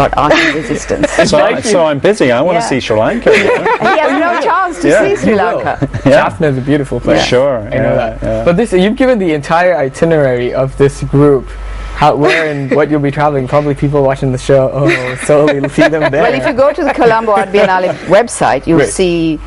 about art and resistance. So I'm busy. I want to see Sri Lanka. He has no chance to see Sri Lanka. Jaffna is a beautiful place. Sure, I know that. But you've given the entire itinerary of this group. Where and what you'll be traveling. Probably people watching the show, slowly see them there. Well, if you go to the Colombo Art Biennale website, you'll see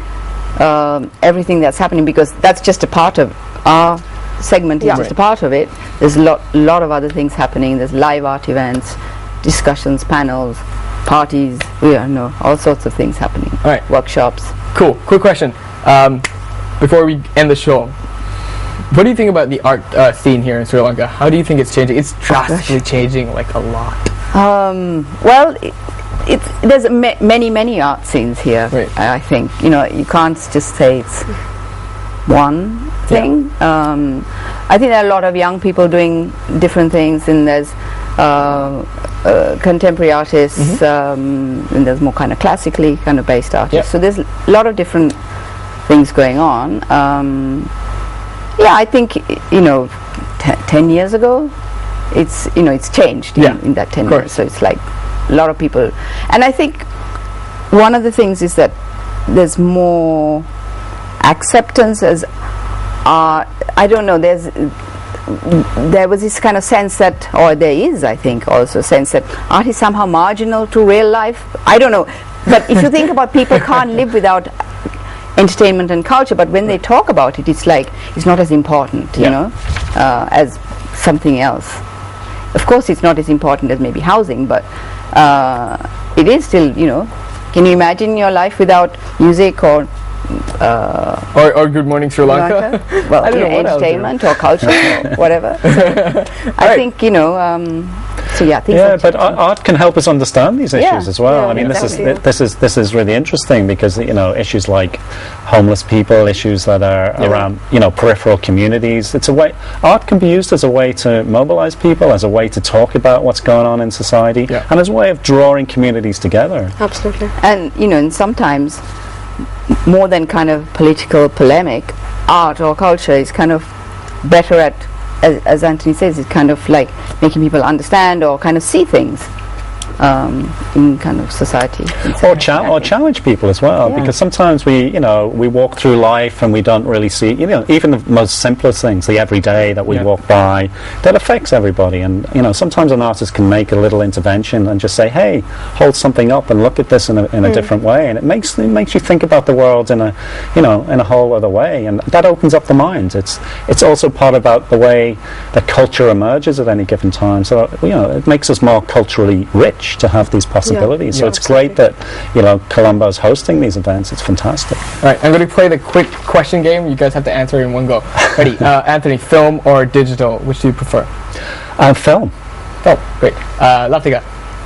everything that's happening, because that's just a part of our segment. Is just a part of it. There's a lot of other things happening. There's live art events, discussions, panels, parties, all sorts of things happening. All right. Workshops. Cool. Quick question. Before we end the show, what do you think about the art scene here in Sri Lanka? How do you think it's changing? It's drastically changing, like a lot. Well, there's many art scenes here. Right. I think you can't just say it's one thing. I think there are a lot of young people doing different things, and there's contemporary artists, and there's more kind of classically kind of based artists. So there's a lot of different things going on. I think 10 years ago, it's changed in that 10 years. So it's like a lot of people, and I think one of the things is that there's more acceptance as I don't know. There was this kind of sense that, or there is, I think, also a sense that art is somehow marginal to real life. I don't know, but if you think about people can't live without entertainment and culture, but when they talk about it, it's like it's not as important, as something else. Of course, it's not as important as maybe housing, but it is still, Can you imagine your life without music or Good Morning Sri Lanka? Well, entertainment or culture or whatever. So I think but art can help us understand these issues as well. I mean, exactly. this is really interesting, because issues like homeless people, issues that are around peripheral communities. It's a way art can be used as a way to mobilize people, as a way to talk about what's going on in society, and as a way of drawing communities together. Absolutely. And and sometimes, more than kind of political polemic, art or culture is kind of better at, as Anthony says, it's kind of like making people understand or kind of see things in kind of society. Or challenge people as well, because sometimes we walk through life and we don't really see, even the most simplest things, the everyday that we walk by, that affects everybody. And sometimes an artist can make a little intervention and just say, hey, hold something up and look at this in a different way, and it makes you think about the world in a in a whole other way, and that opens up the mind. It's also part about the way that culture emerges at any given time. So it makes us more culturally rich to have these possibilities. So it's great that Colombo's hosting these events. It's fantastic. All right, I'm going to play the quick question game. You guys have to answer in one go. Ready? Anthony, film or digital? Which do you prefer? Film. Oh, great. Latika,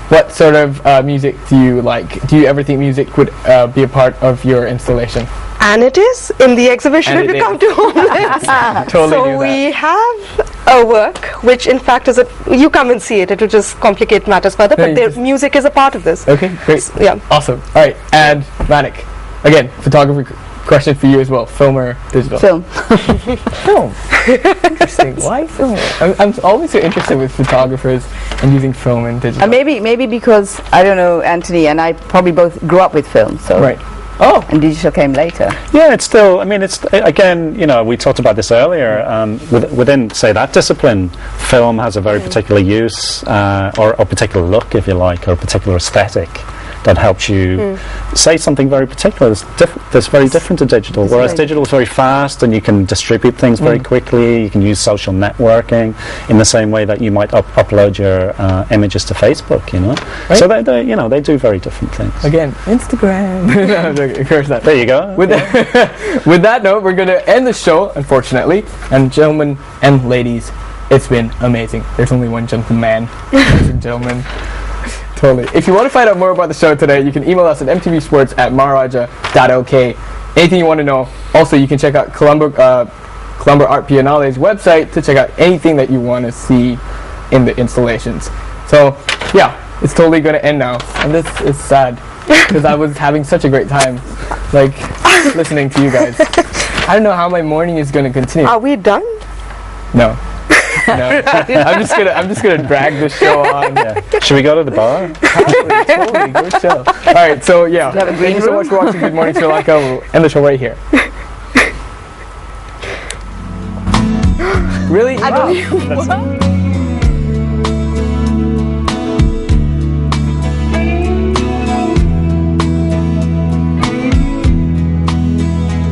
what sort of music do you like? Do you ever think music would be a part of your installation? And it is in the exhibition if you come to Homeless. So we have a work which in fact is you come and see it, it will just complicate matters further, but the music is a part of this. Okay, great. Awesome. Alright, and Manik, again, photography question for you as well. Film or digital? Film. Film. Interesting. Why film? I'm always so interested with photographers and using film and digital. Maybe because, I don't know, Anthony and I probably both grew up with film, so. Right. And digital came later. Yeah, it's still, it's, again, we talked about this earlier, within, say, that discipline, film has a very particular use, or a particular look, if you like, or a particular aesthetic that helps you say something very particular. That's very different to digital, whereas digital is very fast and you can distribute things very quickly. You can use social networking in the same way that you might upload your images to Facebook, Right. So they do very different things. Again, Instagram. Of course not. There you go. With that note, we're going to end the show, unfortunately. And gentlemen and ladies, it's been amazing. There's only one gentleman, ladies and gentlemen. Totally. If you want to find out more about the show today, you can email us at mtvsports@maharaja.lk. Anything you want to know. Also, you can check out Colombo Art Biennale's website to check out anything that you want to see in the installations. So, it's totally going to end now. And this is sad, because I was having such a great time, listening to you guys. I don't know how my morning is going to continue. Are we done? No. No, I'm just gonna drag this show on. Yeah. Should we go to the bar? Totally, good show. All right, so yeah, thank you so much for watching Good Morning Sri Lanka. We'll end the show right here. Really? I don't even.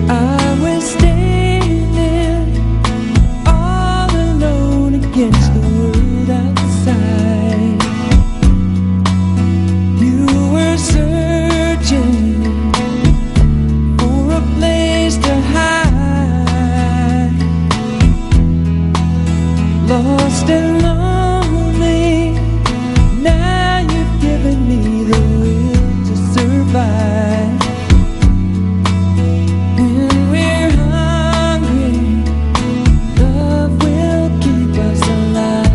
I was standing all alone against the world outside. You were searching for a place to hide, lost and lonely. Now you've given me the will to survive. When we're hungry, love will keep us alive.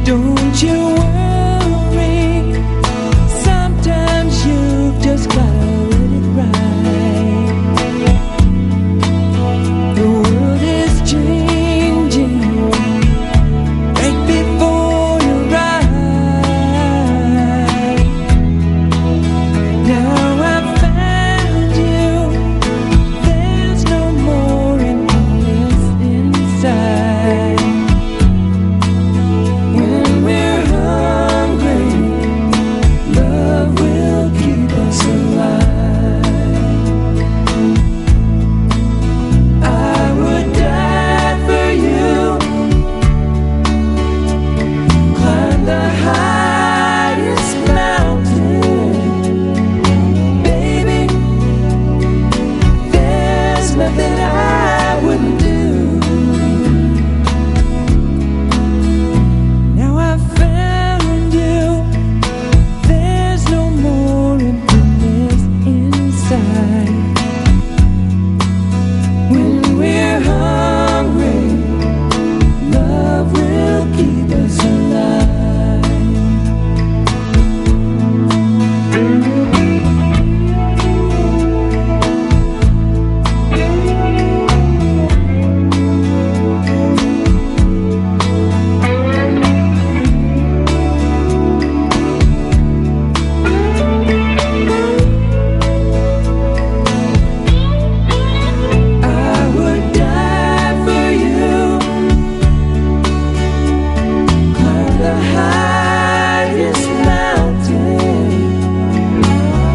Don't you worry, sometimes you've just gotta let it ride. The world is changing right before your eyes. Now I've found you, there's no more emptiness inside. When we're hungry, love will keep us alive. I would die for you, climb the highest mountain. Baby, there's nothing I wouldn't do. Now I've found you, there's no more emptiness inside. When we're hungry, love will keep us alive. I would die for you, climb the highest mountain.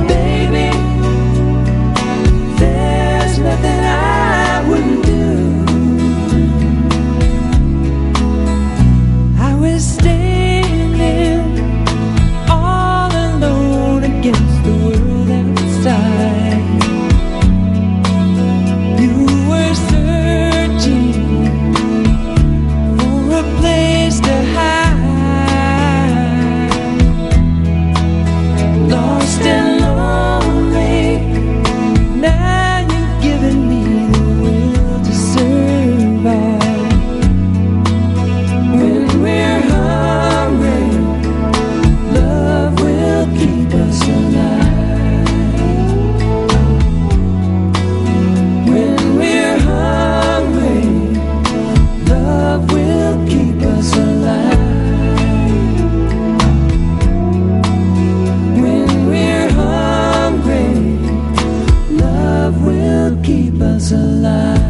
Baby, there's nothing I wouldn't do. I was standing all alone against the world outside. You were searching for a place to hide, lost and lonely. Now you've given me the will to survive. When we're hungry, love will keep us alive. When we're hungry, love will keep us alive. When we're hungry, love will keep us alive.